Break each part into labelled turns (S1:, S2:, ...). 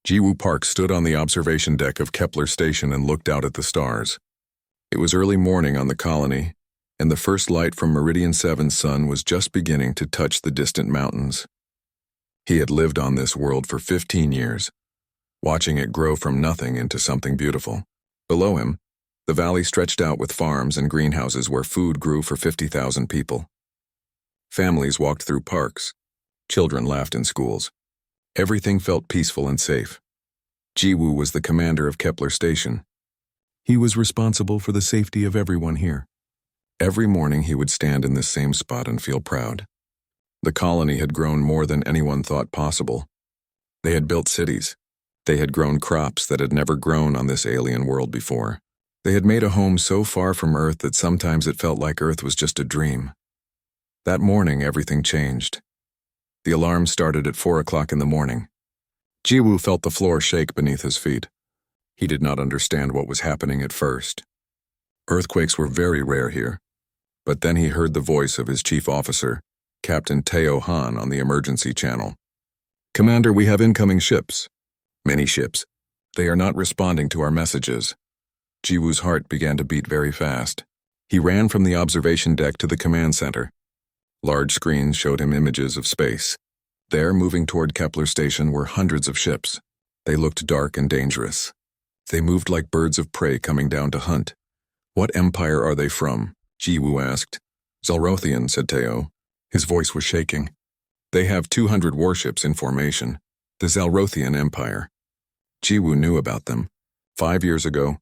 S1: Jiwoo Park stood on the observation deck of Kepler Station and looked out at the stars. It was early morning on the colony, and the first light from Meridian 7's sun was just beginning to touch the distant mountains. He had lived on this world for 15 years, watching it grow from nothing into something beautiful. Below him, the valley stretched out with farms and greenhouses where food grew for 50,000 people. Families walked through parks. Children laughed in schools. Everything felt peaceful and safe. Jiwoo was the commander of Kepler Station. He was responsible for the safety of everyone here. Every morning he would stand in this same spot and feel proud. The colony had grown more than anyone thought possible. They had built cities. They had grown crops that had never grown on this alien world before. They had made a home so far from Earth that sometimes it felt like Earth was just a dream. That morning, everything changed. The alarm started at 4 o'clock in the morning. Jiwoo felt the floor shake beneath his feet. He did not understand what was happening at first. Earthquakes were very rare here. But then he heard the voice of his chief officer, Captain Teo Han, on the emergency channel. "Commander, we have incoming ships." "Many ships. They are not responding to our messages." Jiwoo's heart began to beat very fast. He ran from the observation deck to the command center. Large screens showed him images of space. There, moving toward Kepler Station, were hundreds of ships. They looked dark and dangerous. They moved like birds of prey coming down to hunt. "What empire are they from?" Jiwoo asked. "Zelrothian," said Teo. His voice was shaking. "They have 200 warships in formation. The Zelrothian Empire." Jiwoo knew about them. 5 years ago,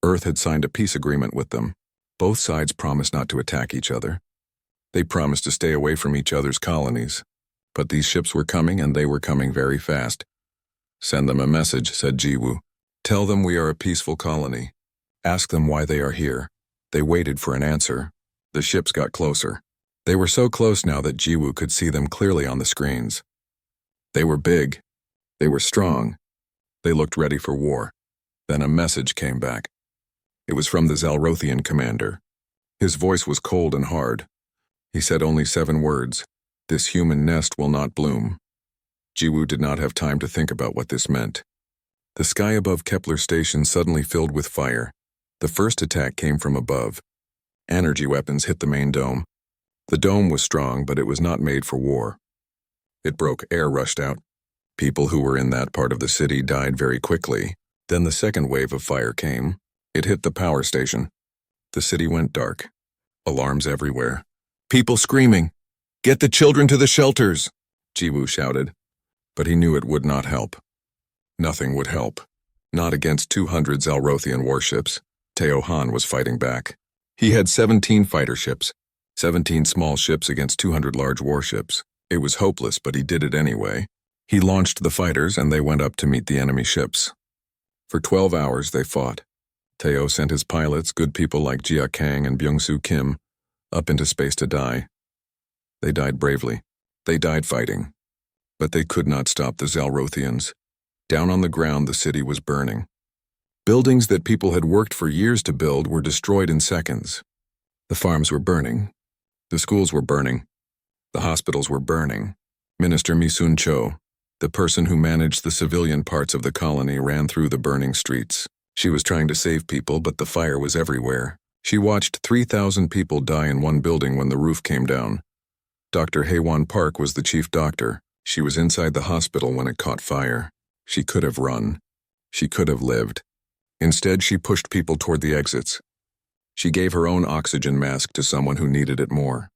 S1: Earth had signed a peace agreement with them. Both sides promised not to attack each other. They promised to stay away from each other's colonies. But these ships were coming, and they were coming very fast. "Send them a message," said Jiwoo. "Tell them we are a peaceful colony. Ask them why they are here." They waited for an answer. The ships got closer. They were so close now that Jiwoo could see them clearly on the screens. They were big. They were strong. They looked ready for war. Then a message came back. It was from the Zelrothian commander. His voice was cold and hard. He said only 7 words. "This human nest will not bloom." Jiwoo did not have time to think about what this meant. The sky above Kepler Station suddenly filled with fire. The first attack came from above. Energy weapons hit the main dome. The dome was strong, but it was not made for war. It broke, air rushed out. People who were in that part of the city died very quickly. Then the second wave of fire came. It hit the power station. The city went dark. Alarms everywhere. "People screaming, 'Get the children to the shelters!'" Jiwoo shouted. But he knew it would not help. Nothing would help. Not against 200 Zelrothian warships. Teo Han was fighting back. He had 17 fighter ships, 17 small ships against 200 large warships. It was hopeless, but he did it anyway. He launched the fighters, and they went up to meet the enemy ships. For 12 hours they fought. Teo sent his pilots, good people like Jia Kang and Byung-Soo Kim, up into space to die. They died bravely. They died fighting. But they could not stop the Zelrothians. Down on the ground, the city was burning. Buildings that people had worked for years to build were destroyed in seconds. The farms were burning. The schools were burning. The hospitals were burning. Minister Mi-sun Cho, the person who managed the civilian parts of the colony, ran through the burning streets. She was trying to save people, but the fire was everywhere. She watched 3,000 people die in one building when the roof came down. Dr. Haewon Park was the chief doctor. She was inside the hospital when it caught fire. She could have run. She could have lived. Instead, she pushed people toward the exits. She gave her own oxygen mask to someone who needed it more.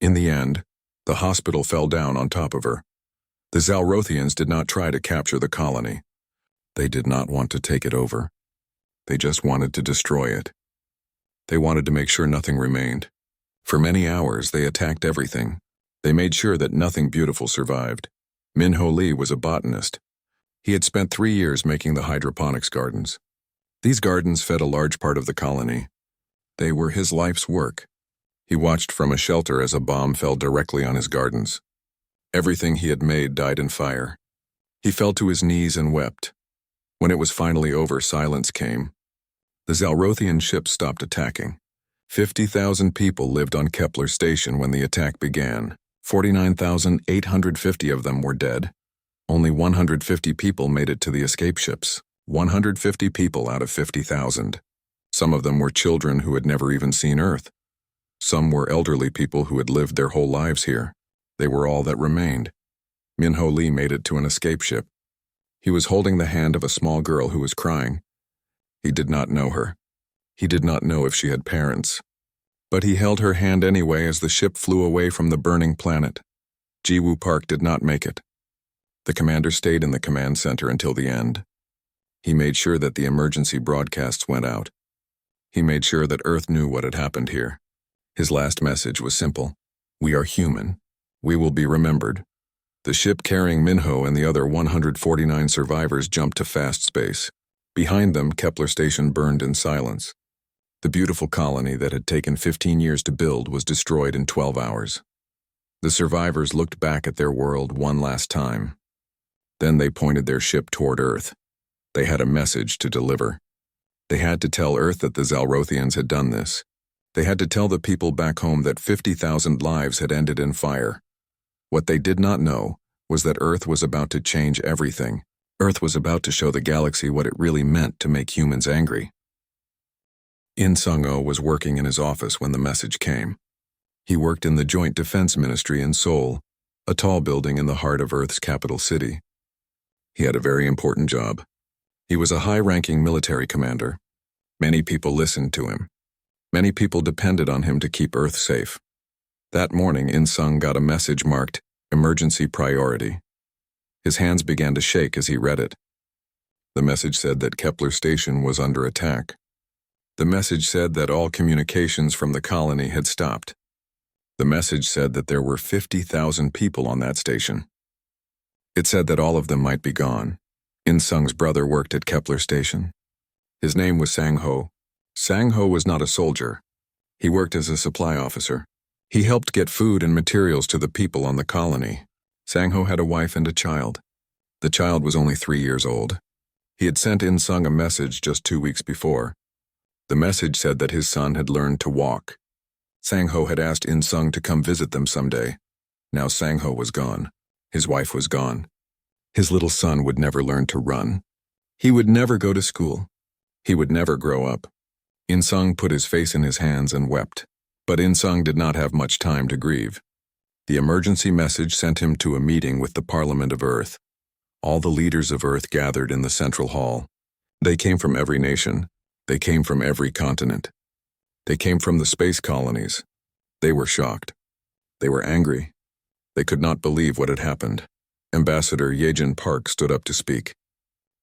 S1: In the end, the hospital fell down on top of her. The Zelrothians did not try to capture the colony. They did not want to take it over. They just wanted to destroy it. They wanted to make sure nothing remained. For many hours, they attacked everything. They made sure that nothing beautiful survived. Min-ho Lee was a botanist. He had spent 3 years making the hydroponics gardens. These gardens fed a large part of the colony. They were his life's work. He watched from a shelter as a bomb fell directly on his gardens. Everything he had made died in fire. He fell to his knees and wept. When it was finally over, silence came. The Zelrothian ships stopped attacking. 50,000 people lived on Kepler Station when the attack began. 49,850 of them were dead. Only 150 people made it to the escape ships. 150 people out of 50,000. Some of them were children who had never even seen Earth. Some were elderly people who had lived their whole lives here. They were all that remained. Minho Lee made it to an escape ship. He was holding the hand of a small girl who was crying. He did not know her. He did not know if she had parents. But he held her hand anyway as the ship flew away from the burning planet. Jiwoo Park did not make it. The commander stayed in the command center until the end. He made sure that the emergency broadcasts went out. He made sure that Earth knew what had happened here. His last message was simple. We are human. We will be remembered. The ship carrying Minho and the other 149 survivors jumped to fast space. Behind them, Kepler Station burned in silence. The beautiful colony that had taken 15 years to build was destroyed in 12 hours. The survivors looked back at their world one last time. Then they pointed their ship toward Earth. They had a message to deliver. They had to tell Earth that the Zalrothians had done this. They had to tell the people back home that 50,000 lives had ended in fire. What they did not know was that Earth was about to change everything. Earth was about to show the galaxy what it really meant to make humans angry. In Sung-oh was working in his office when the message came. He worked in the Joint Defense Ministry in Seoul, a tall building in the heart of Earth's capital city. He had a very important job. He was a high-ranking military commander. Many people listened to him. Many people depended on him to keep Earth safe. That morning, In-sung got a message marked Emergency Priority. His hands began to shake as he read it. The message said that Kepler Station was under attack. The message said that all communications from the colony had stopped. The message said that there were 50,000 people on that station. It said that all of them might be gone. In-sung's brother worked at Kepler Station. His name was Sang-ho. Sang-ho was not a soldier. He worked as a supply officer. He helped get food and materials to the people on the colony. Sang-ho had a wife and a child. The child was only 3 years old. He had sent In-sung a message just 2 weeks before. The message said that his son had learned to walk. Sang-ho had asked In-sung to come visit them someday. Now Sang-ho was gone. His wife was gone. His little son would never learn to run. He would never go to school. He would never grow up. In-sung put his face in his hands and wept. But In-sung did not have much time to grieve. The emergency message sent him to a meeting with the Parliament of Earth. All the leaders of Earth gathered in the central hall. They came from every nation. They came from every continent. They came from the space colonies. They were shocked. They were angry. They could not believe what had happened. Ambassador Yejin Park stood up to speak.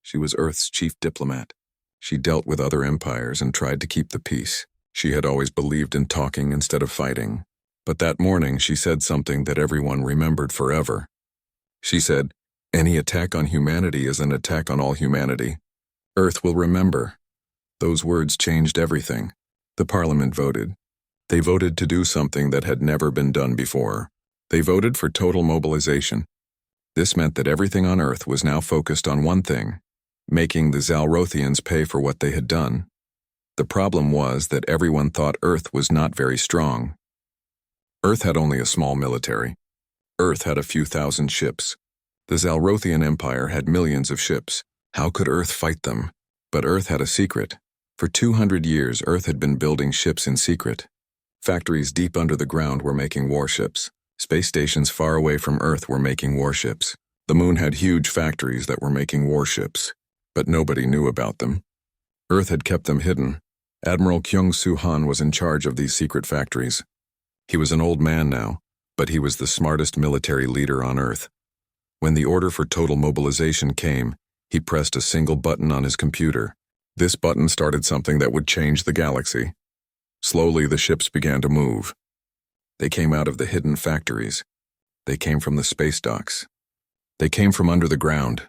S1: She was Earth's chief diplomat. She dealt with other empires and tried to keep the peace. She had always believed in talking instead of fighting. But that morning she said something that everyone remembered forever. She said, "Any attack on humanity is an attack on all humanity. Earth will remember." Those words changed everything. The Parliament voted. They voted to do something that had never been done before. They voted for total mobilization. This meant that everything on Earth was now focused on one thing: making the Zalrothians pay for what they had done. The problem was that everyone thought Earth was not very strong. Earth had only a small military. Earth had a few thousand ships. The Zalrothian Empire had millions of ships. How could Earth fight them? But Earth had a secret. For 200 years, Earth had been building ships in secret. Factories deep under the ground were making warships. Space stations far away from Earth were making warships. The moon had huge factories that were making warships, but nobody knew about them. Earth had kept them hidden. Admiral Kyung-Soo Han was in charge of these secret factories. He was an old man now, but he was the smartest military leader on Earth. When the order for total mobilization came, he pressed a single button on his computer. This button started something that would change the galaxy. Slowly, the ships began to move. They came out of the hidden factories. They came from the space docks. They came from under the ground.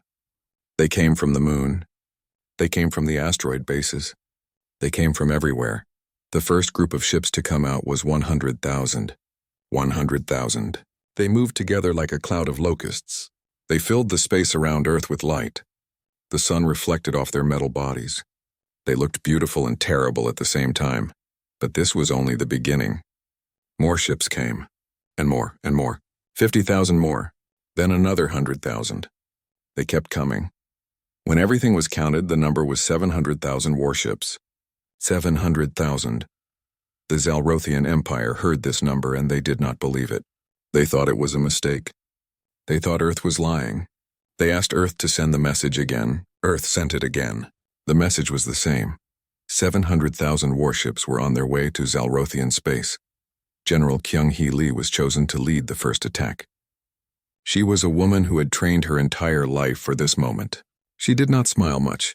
S1: They came from the moon. They came from the asteroid bases. They came from everywhere. The first group of ships to come out was 100,000. 100,000. They moved together like a cloud of locusts. They filled the space around Earth with light. The sun reflected off their metal bodies. They looked beautiful and terrible at the same time. But this was only the beginning. More ships came. And more, and more. 50,000 more. Then another 100,000. They kept coming. When everything was counted, the number was 700,000 warships. 700,000. The Zalrothian Empire heard this number and they did not believe it. They thought it was a mistake. They thought Earth was lying. They asked Earth to send the message again. Earth sent it again. The message was the same. 700,000 warships were on their way to Zalrothian space. General Kyung-hee Lee was chosen to lead the first attack. She was a woman who had trained her entire life for this moment. She did not smile much.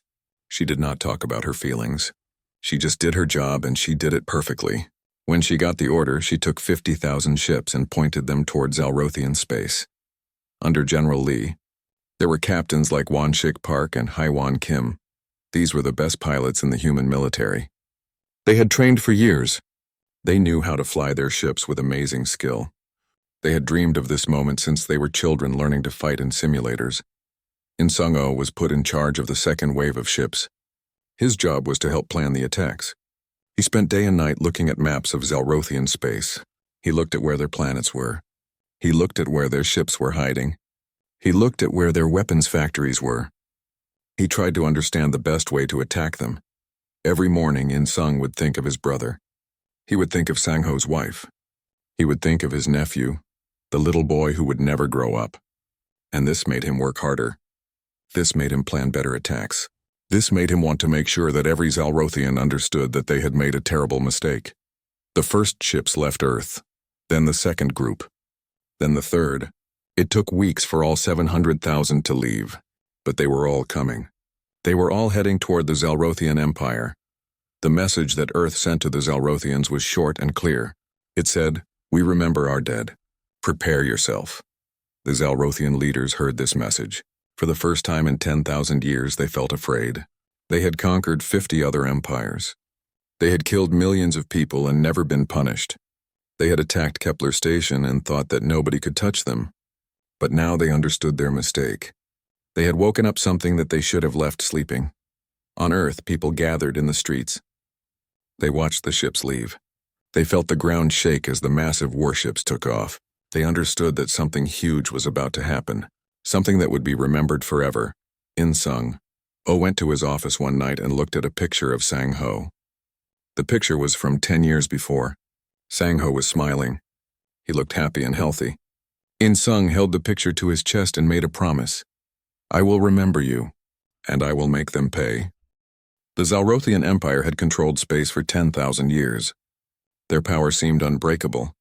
S1: She did not talk about her feelings. She just did her job and she did it perfectly. When she got the order, she took 50,000 ships and pointed them toward Zalrothian space. Under General Lee, there were captains like Won-shik Park and Haiwan Kim. These were the best pilots in the human military. They had trained for years. They knew how to fly their ships with amazing skill. They had dreamed of this moment since they were children learning to fight in simulators. In Sung-oh was put in charge of the second wave of ships. His job was to help plan the attacks. He spent day and night looking at maps of Zalrothian space. He looked at where their planets were. He looked at where their ships were hiding. He looked at where their weapons factories were. He tried to understand the best way to attack them. Every morning, In-sung would think of his brother. He would think of Sang-ho's wife. He would think of his nephew, the little boy who would never grow up. And this made him work harder. This made him plan better attacks. This made him want to make sure that every Zalrothian understood that they had made a terrible mistake. The first ships left Earth, then the second group, then the third. It took weeks for all 700,000 to leave, but they were all coming. They were all heading toward the Zalrothian Empire. The message that Earth sent to the Zalrothians was short and clear. It said, "We remember our dead. Prepare yourself." The Zalrothian leaders heard this message. For the first time in 10,000 years, they felt afraid. They had conquered 50 other empires. They had killed millions of people and never been punished. They had attacked Kepler Station and thought that nobody could touch them. But now they understood their mistake. They had woken up something that they should have left sleeping. On Earth, people gathered in the streets. They watched the ships leave. They felt the ground shake as the massive warships took off. They understood that something huge was about to happen. Something that would be remembered forever. In-sung went to his office one night and looked at a picture of Sang-ho. The picture was from 10 years before. Sang-ho was smiling. He looked happy and healthy. In-sung held the picture to his chest and made a promise. "I will remember you, and I will make them pay." The Zalrothian Empire had controlled space for 10,000 years. Their power seemed unbreakable.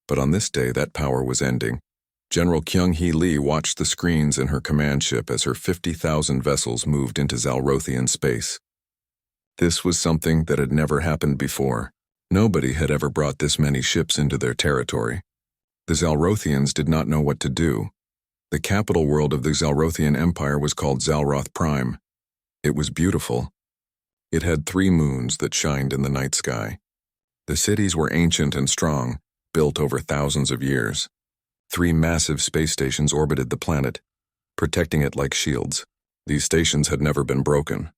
S1: But on this day, that power was ending. General Kyung-hee Lee watched the screens in her command ship as her 50,000 vessels moved into Zalrothian space. This was something that had never happened before. Nobody had ever brought this many ships into their territory. The Zalrothians did not know what to do. The capital world of the Zalrothian Empire was called Zalroth Prime. It was beautiful. It had 3 moons that shined in the night sky. The cities were ancient and strong, built over thousands of years. 3 massive space stations orbited the planet, protecting it like shields. These stations had never been broken.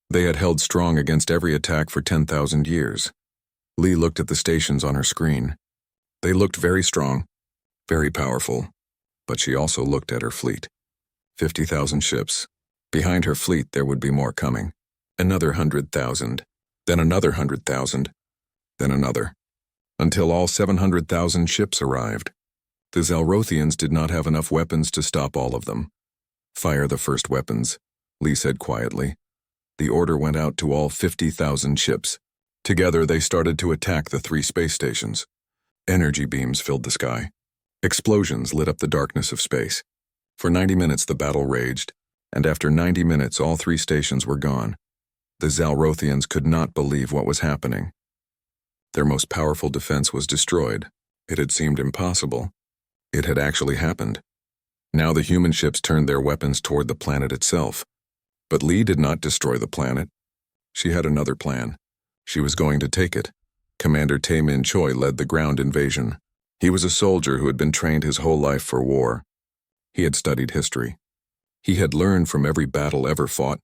S1: They had held strong against every attack for 10,000 years. Lee looked at the stations on her screen. They looked very strong, very powerful, but she also looked at her fleet. 50,000 ships. Behind her fleet there would be more coming. Another 100,000, then another 100,000, then another, until all 700,000 ships arrived. The Zalrothians did not have enough weapons to stop all of them. "Fire the first weapons," Lee said quietly. The order went out to all 50,000 ships. Together they started to attack the 3 space stations. Energy beams filled the sky. Explosions lit up the darkness of space. For 90 minutes the battle raged, and after 90 minutes all 3 stations were gone. The Zalrothians could not believe what was happening. Their most powerful defense was destroyed. It had seemed impossible. It had actually happened. Now the human ships turned their weapons toward the planet itself. But Lee did not destroy the planet. She had another plan. She was going to take it. Commander Tae-min Choi led the ground invasion. He was a soldier who had been trained his whole life for war. He had studied history. He had learned from every battle ever fought.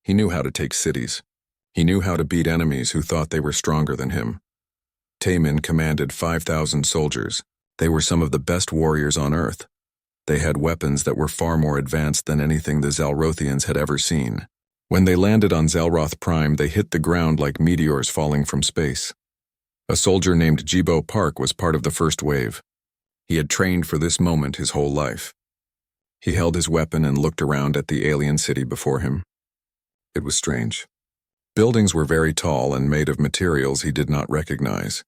S1: He knew how to take cities. He knew how to beat enemies who thought they were stronger than him. Tae-min commanded 5,000 soldiers. They were some of the best warriors on Earth. They had weapons that were far more advanced than anything the Zalrothians had ever seen. When they landed on Zalroth Prime, they hit the ground like meteors falling from space. A soldier named Jibo Park was part of the first wave. He had trained for this moment his whole life. He held his weapon and looked around at the alien city before him. It was strange. Buildings were very tall and made of materials he did not recognize.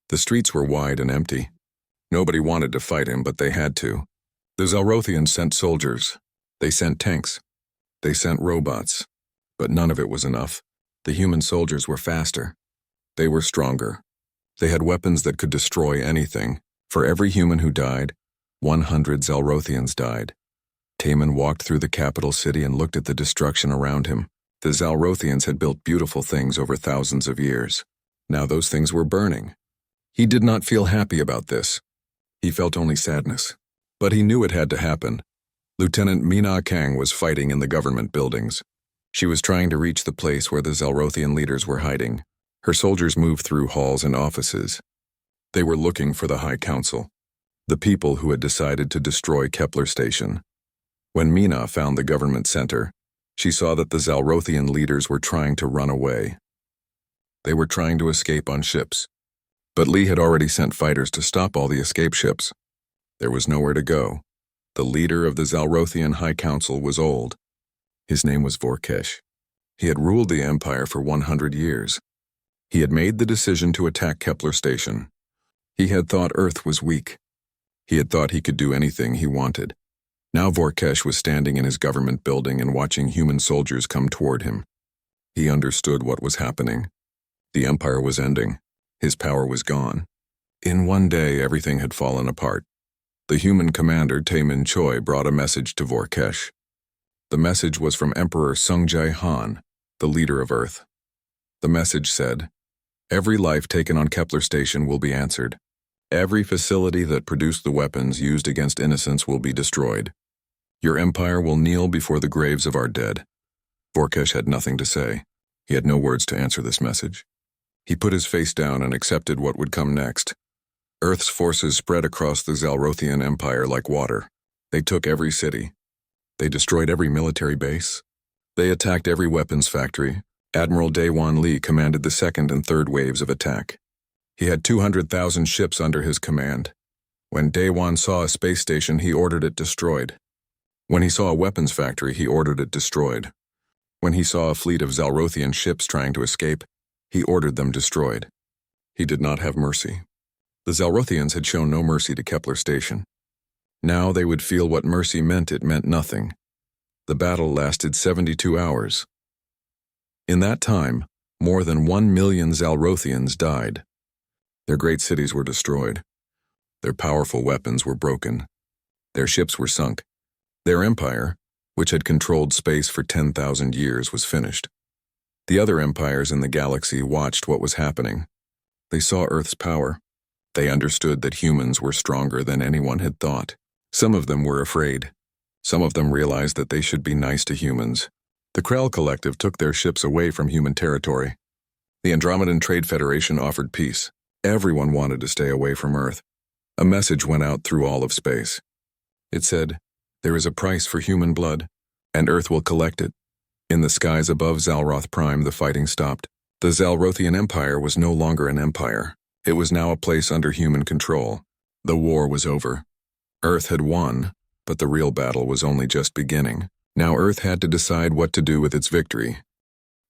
S1: The streets were wide and empty. Nobody wanted to fight him, but they had to. The Zalrothians sent soldiers. They sent tanks. They sent robots. But none of it was enough. The human soldiers were faster. They were stronger. They had weapons that could destroy anything. For every human who died, 100 Zalrothians died. Taman walked through the capital city and looked at the destruction around him. The Zalrothians had built beautiful things over thousands of years. Now those things were burning. He did not feel happy about this. He felt only sadness. But he knew it had to happen. Lieutenant Mina Kang was fighting in the government buildings. She was trying to reach the place where the Zalrothian leaders were hiding. Her soldiers moved through halls and offices. They were looking for the High Council, the people who had decided to destroy Kepler Station. When Mina found the government center, she saw that the Zalrothian leaders were trying to run away. They were trying to escape on ships. But Lee had already sent fighters to stop all the escape ships. There was nowhere to go. The leader of the Zalrothian High Council was old. His name was Vorkesh. He had ruled the Empire for 100 years. He had made the decision to attack Kepler Station. He had thought Earth was weak. He had thought he could do anything he wanted. Now Vorkesh was standing in his government building and watching human soldiers come toward him. He understood what was happening. The Empire was ending. His power was gone. In one day, everything had fallen apart. The human commander, Taemin Choi, brought a message to Vorkesh. The message was from Emperor Sungjai Han, the leader of Earth. The message said, "Every life taken on Kepler Station will be answered. Every facility that produced the weapons used against innocents will be destroyed. Your empire will kneel before the graves of our dead." Vorkesh had nothing to say. He had no words to answer this message. He put his face down and accepted what would come next. Earth's forces spread across the Zalrothian Empire like water. They took every city. They destroyed every military base. They attacked every weapons factory. Admiral Daewon Lee commanded the second and third waves of attack. He had 200,000 ships under his command. When Daewon saw a space station, he ordered it destroyed. When he saw a weapons factory, he ordered it destroyed. When he saw a fleet of Zalrothian ships trying to escape, he ordered them destroyed. He did not have mercy. The Zalrothians had shown no mercy to Kepler Station. Now they would feel what mercy meant. It meant nothing. The battle lasted 72 hours. In that time, more than 1 million Zalrothians died. Their great cities were destroyed. Their powerful weapons were broken. Their ships were sunk. Their empire, which had controlled space for 10,000 years, was finished. The other empires in the galaxy watched what was happening. They saw Earth's power. They understood that humans were stronger than anyone had thought. Some of them were afraid. Some of them realized that they should be nice to humans. The Krell Collective took their ships away from human territory. The Andromedan Trade Federation offered peace. Everyone wanted to stay away from Earth. A message went out through all of space. It said, "There is a price for human blood, and Earth will collect it." In the skies above Zalroth Prime, the fighting stopped. The Zalrothian Empire was no longer an empire. It was now a place under human control. The war was over. Earth had won, but the real battle was only just beginning. Now Earth had to decide what to do with its victory.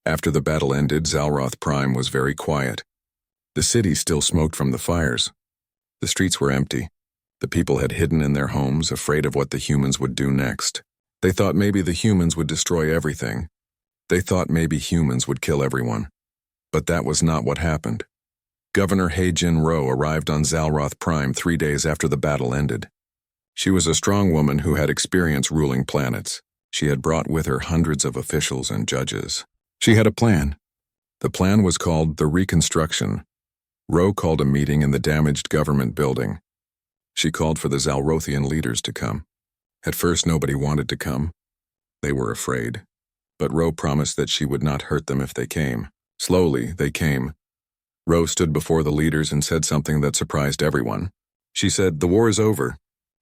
S1: After the battle ended, Zalroth Prime was very quiet. The city still smoked from the fires. The streets were empty. The people had hidden in their homes, afraid of what the humans would do next. They thought maybe the humans would destroy everything. They thought maybe humans would kill everyone. But that was not what happened. Governor Hei-Jin Ro arrived on Zalroth Prime 3 days after the battle ended. She was a strong woman who had experience ruling planets. She had brought with her hundreds of officials and judges. She had a plan. The plan was called the Reconstruction. Ro called a meeting in the damaged government building. She called for the Zalrothian leaders to come. At first, nobody wanted to come. They were afraid. But Ro promised that she would not hurt them if they came. Slowly, they came. Ro stood before the leaders and said something that surprised everyone. She said, "The war is over.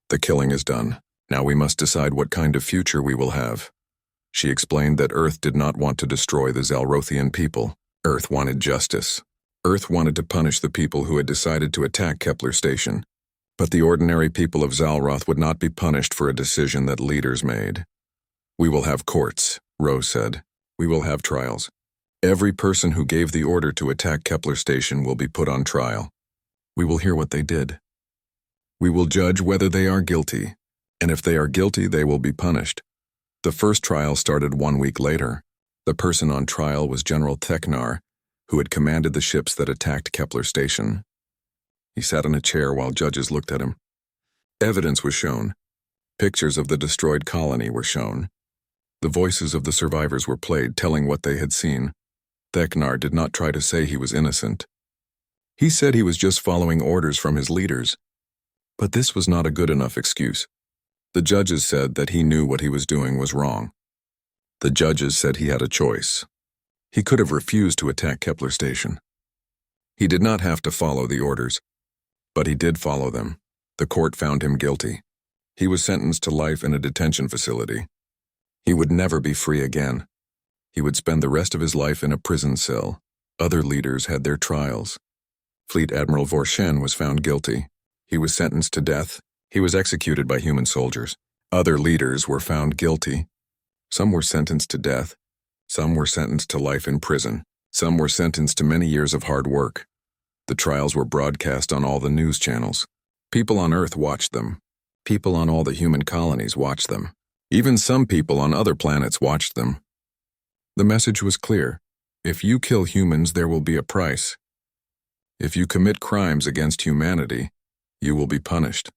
S1: The killing is done. Now we must decide what kind of future we will have. She explained that Earth did not want to destroy the Zalrothian people. Earth wanted justice. Earth wanted to punish the people who had decided to attack Kepler Station. But the ordinary people of Zalroth would not be punished for a decision that leaders made. We will have courts, Rose said. We will have trials. Every person who gave the order to attack Kepler Station will be put on trial. We will hear what they did. We will judge whether they are guilty, and if they are guilty, they will be punished. The first trial started 1 week later. The person on trial was General Teknar, who had commanded the ships that attacked Kepler Station. He sat in a chair while judges looked at him. Evidence was shown. Pictures of the destroyed colony were shown. The voices of the survivors were played, telling what they had seen. Teknar did not try to say he was innocent. He said he was just following orders from his leaders. But this was not a good enough excuse. The judges said that he knew what he was doing was wrong. The judges said he had a choice. He could have refused to attack Kepler Station. He did not have to follow the orders, but he did follow them. The court found him guilty. He was sentenced to life in a detention facility. He would never be free again. He would spend the rest of his life in a prison cell. Other leaders had their trials. Fleet Admiral Vorshen was found guilty. He was sentenced to death. He was executed by human soldiers. Other leaders were found guilty. Some were sentenced to death. Some were sentenced to life in prison. Some were sentenced to many years of hard work. The trials were broadcast on all the news channels. People on Earth watched them. People on all the human colonies watched them. Even some people on other planets watched them. The message was clear. If you kill humans, there will be a price. If you commit crimes against humanity, you will be punished.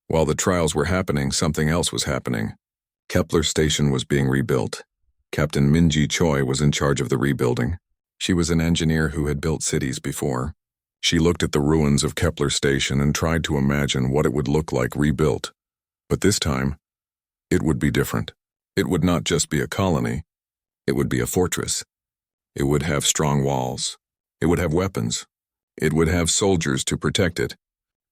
S1: While the trials were happening, something else was happening. Kepler Station was being rebuilt. Captain Minji Choi was in charge of the rebuilding. She was an engineer who had built cities before. She looked at the ruins of Kepler Station and tried to imagine what it would look like rebuilt. But this time, it would be different. It would not just be a colony. It would be a fortress. It would have strong walls. It would have weapons. It would have soldiers to protect it.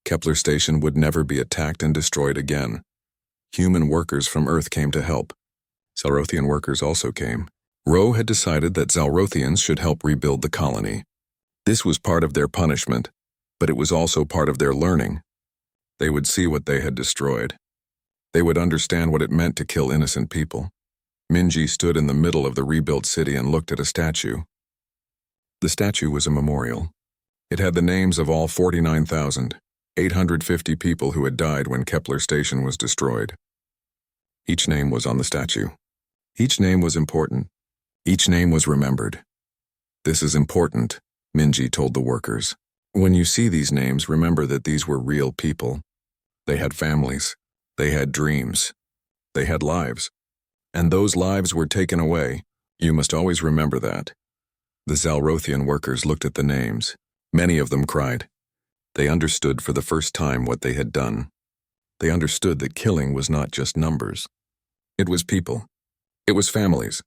S1: Kepler Station would never be attacked and destroyed again. Human workers from Earth came to help. Zalrothian workers also came. Ro had decided that Zalrothians should help rebuild the colony. This was part of their punishment, but it was also part of their learning. They would see what they had destroyed. They would understand what it meant to kill innocent people. Minji stood in the middle of the rebuilt city and looked at a statue. The statue was a memorial. It had the names of all 49,850 people who had died when Kepler Station was destroyed. Each name was on the statue. Each name was important. Each name was remembered. This is important, Minji told the workers. When you see these names, remember that these were real people. They had families. They had dreams. They had lives. And those lives were taken away. You must always remember that. The Zalrothian workers looked at the names. Many of them cried. They understood for the first time what they had done. They understood that killing was not just numbers. It was people. It was families.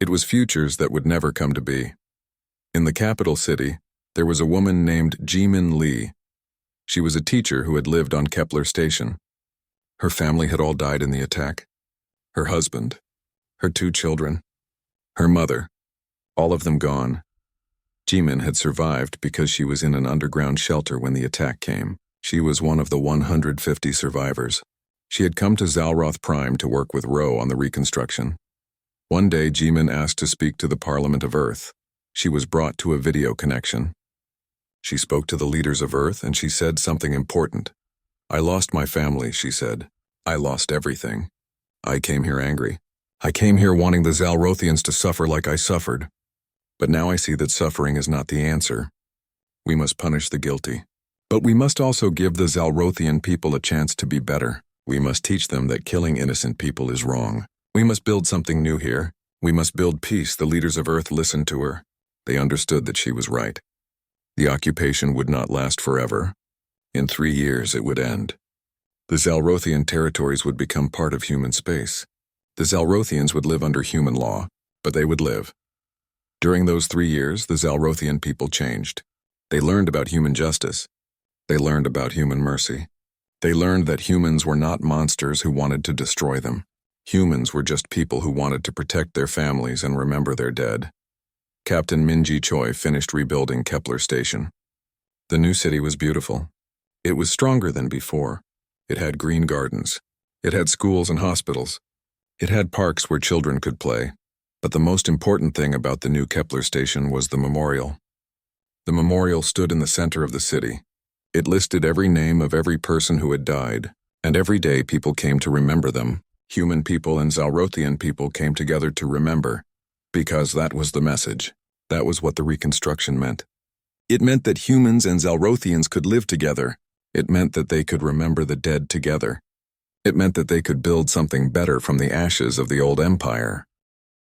S1: It was futures that would never come to be. In the capital city, there was a woman named Jimin Lee. She was a teacher who had lived on Kepler Station. Her family had all died in the attack. Her husband, her 2 children, her mother, all of them gone. Jimin had survived because she was in an underground shelter when the attack came. She was one of the 150 survivors. She had come to Zalroth Prime to work with Ro on the reconstruction. One day, Jimin asked to speak to the Parliament of Earth. She was brought to a video connection. She spoke to the leaders of Earth and she said something important. I lost my family, she said. I lost everything. I came here angry. I came here wanting the Zalrothians to suffer like I suffered. But now I see that suffering is not the answer. We must punish the guilty. But we must also give the Zalrothian people a chance to be better. We must teach them that killing innocent people is wrong. We must build something new here. We must build peace. The leaders of Earth listened to her. They understood that she was right. The occupation would not last forever. In 3 years it would end. The Zalrothian territories would become part of human space. The Zalrothians would live under human law, but they would live. During those 3 years, the Zalrothian people changed. They learned about human justice. They learned about human mercy. They learned that humans were not monsters who wanted to destroy them. Humans were just people who wanted to protect their families and remember their dead. Captain Minji Choi finished rebuilding Kepler Station. The new city was beautiful. It was stronger than before. It had green gardens. It had schools and hospitals. It had parks where children could play. But the most important thing about the new Kepler Station was the memorial. The memorial stood in the center of the city. It listed every name of every person who had died, and every day people came to remember them. Human people and Zalrothian people came together to remember, because that was the message. That was what the reconstruction meant. It meant that humans and Zalrothians could live together. It meant that they could remember the dead together. It meant that they could build something better from the ashes of the old empire.